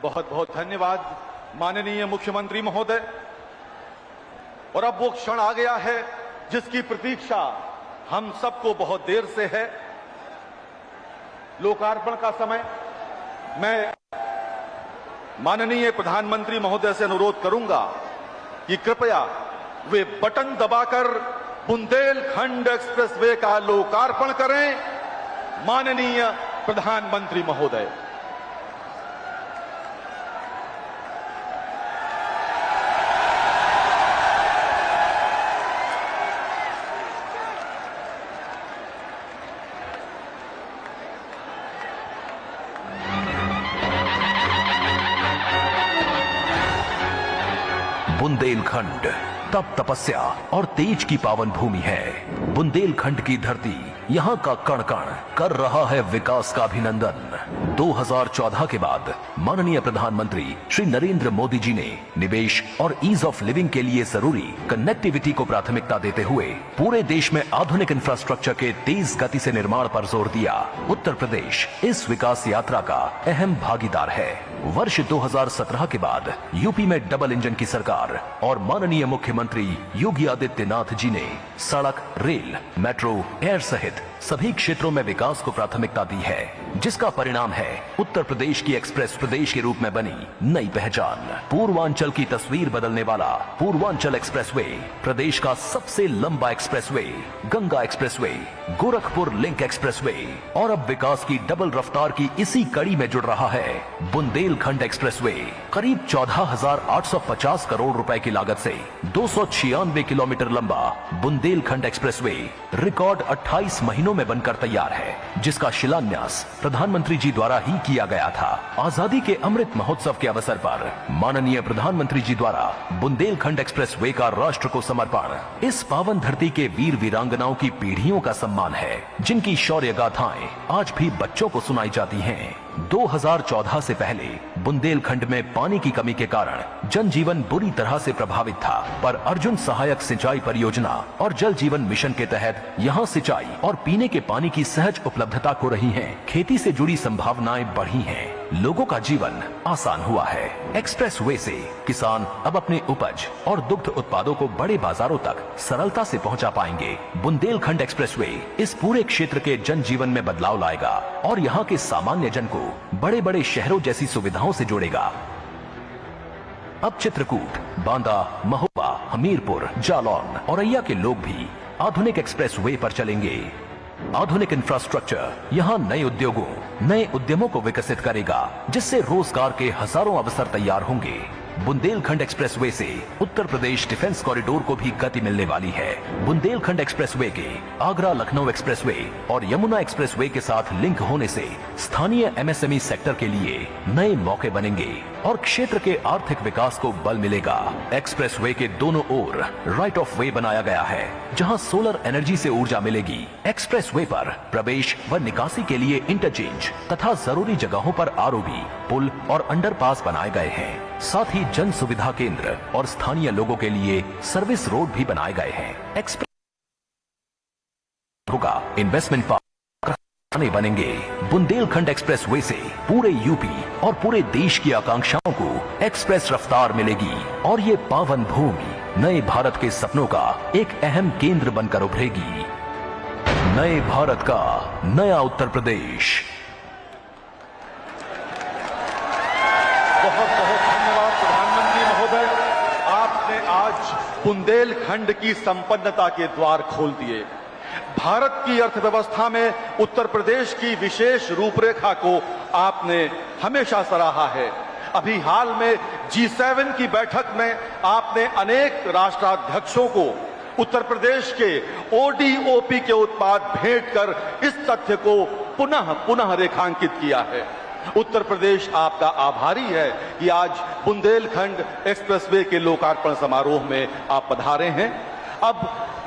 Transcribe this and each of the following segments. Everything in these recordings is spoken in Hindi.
बहुत बहुत धन्यवाद माननीय मुख्यमंत्री महोदय। और अब वो क्षण आ गया है जिसकी प्रतीक्षा हम सबको बहुत देर से है, लोकार्पण का समय। मैं माननीय प्रधानमंत्री महोदय से अनुरोध करूंगा कि कृपया वे बटन दबाकर बुंदेलखंड एक्सप्रेसवे का लोकार्पण करें। माननीय प्रधानमंत्री महोदय। बुंदेलखंड तप तपस्या और तेज की पावन भूमि है। बुंदेलखंड की धरती यहाँ का कण कण कर रहा है विकास का अभिनंदन। 2014 के बाद माननीय प्रधानमंत्री श्री नरेंद्र मोदी जी ने निवेश और ईज ऑफ लिविंग के लिए जरूरी कनेक्टिविटी को प्राथमिकता देते हुए पूरे देश में आधुनिक इंफ्रास्ट्रक्चर के तेज गति से निर्माण पर जोर दिया। उत्तर प्रदेश इस विकास यात्रा का अहम भागीदार है। वर्ष 2017 के बाद यूपी में डबल इंजन की सरकार और माननीय मुख्यमंत्री योगी आदित्यनाथ जी ने सड़क, रेल, मेट्रो, एयर सहित सभी क्षेत्रों में विकास को प्राथमिकता दी है, जिसका परिणाम है उत्तर प्रदेश की एक्सप्रेस प्रदेश के रूप में बनी नई पहचान। पूर्वांचल की तस्वीर बदलने वाला पूर्वांचल एक्सप्रेसवे, प्रदेश का सबसे लंबा expressway, Ganga expressway, Gorakhpur link expressway और अब विकास की डबल रफ्तार की इसी कड़ी में जुड़ रहा है बुंदेलखंड एक्सप्रेसवे। करीब 14,850 करोड़ रुपए की लागत से 296 किलोमीटर लंबा बुंदेलखंड एक्सप्रेसवे रिकॉर्ड 28 महीनों में बनकर तैयार है, जिसका शिलान्यास प्रधानमंत्री जी द्वारा ही किया गया था। आजादी के अमृत महोत्सव के अवसर पर माननीय प्रधानमंत्री जी द्वारा बुंदेलखंड एक्सप्रेसवे का राष्ट्र को समर्पण इस पावन धरती के वीर वीरांगनाओं की पीढ़ियों का सम्मान है, जिनकी शौर्य गाथाएं आज भी बच्चों को सुनाई जाती हैं। 2014 से पहले बुंदेलखंड में पानी की कमी के कारण जनजीवन बुरी तरह से प्रभावित था, पर अर्जुन सहायक सिंचाई परियोजना और जल जीवन मिशन के तहत यहां सिंचाई और पीने के पानी की सहज उपलब्धता हो रही है। खेती से जुड़ी संभावनाएं बढ़ी हैं, लोगों का जीवन आसान हुआ है। एक्सप्रेसवे से किसान अब अपने उपज और दुग्ध उत्पादों को बड़े बाजारों तक सरलता से पहुंचा पाएंगे। बुंदेलखंड एक्सप्रेसवे इस पूरे क्षेत्र के जनजीवन में बदलाव लाएगा और यहाँ के सामान्य जन को बड़े बड़े शहरों जैसी सुविधाओं से जोड़ेगा। अब चित्रकूट, बांदा, महोबा, हमीरपुर, जालौन, औरैया के लोग भी आधुनिक एक्सप्रेसवे पर चलेंगे। आधुनिक इंफ्रास्ट्रक्चर यहाँ नए उद्योगों, नए उद्यमों को विकसित करेगा, जिससे रोजगार के हजारों अवसर तैयार होंगे। बुंदेलखंड एक्सप्रेसवे से उत्तर प्रदेश डिफेंस कॉरिडोर को भी गति मिलने वाली है। बुंदेलखंड एक्सप्रेसवे के आगरा लखनऊ एक्सप्रेसवे और यमुना एक्सप्रेसवे के साथ लिंक होने से स्थानीय एमएसएमई सेक्टर के लिए नए मौके बनेंगे और क्षेत्र के आर्थिक विकास को बल मिलेगा। एक्सप्रेसवे के दोनों ओर राइट ऑफ वे बनाया गया है, जहां सोलर एनर्जी से ऊर्जा मिलेगी। एक्सप्रेसवे पर प्रवेश व निकासी के लिए इंटरचेंज तथा जरूरी जगहों पर आरओबी, पुल और अंडरपास बनाए गए हैं। साथ ही जन सुविधा केंद्र और स्थानीय लोगों के लिए सर्विस रोड भी बनाए गए हैं। एक्सप्रेस होगा इन्वेस्टमेंट पार्क बनेंगे। बुंदेलखंड एक्सप्रेसवे से पूरे यूपी और पूरे देश की आकांक्षाओं को एक्सप्रेस रफ्तार मिलेगी और ये पावन भूमि नए भारत के सपनों का एक अहम केंद्र बनकर उभरेगी। नए भारत का नया उत्तर प्रदेश। बहुत बहुत धन्यवाद प्रधानमंत्री महोदय। आपने आज बुंदेलखंड की संपन्नता के द्वार खोल दिए। भारत की अर्थव्यवस्था में उत्तर प्रदेश की विशेष रूपरेखा को आपने हमेशा सराहा है। अभी हाल में G7 की बैठक में आपने अनेक राष्ट्राध्यक्षों को उत्तर प्रदेश के ODOP के उत्पाद भेंट कर इस तथ्य को पुनः रेखांकित किया है। उत्तर प्रदेश आपका आभारी है कि आज बुंदेलखंड एक्सप्रेसवे के लोकार्पण समारोह में आप पधारे हैं। अब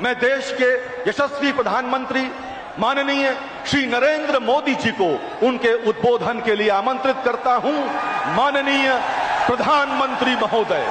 मैं देश के यशस्वी प्रधानमंत्री माननीय श्री नरेंद्र मोदी जी को उनके उद्बोधन के लिए आमंत्रित करता हूं। माननीय प्रधानमंत्री महोदय।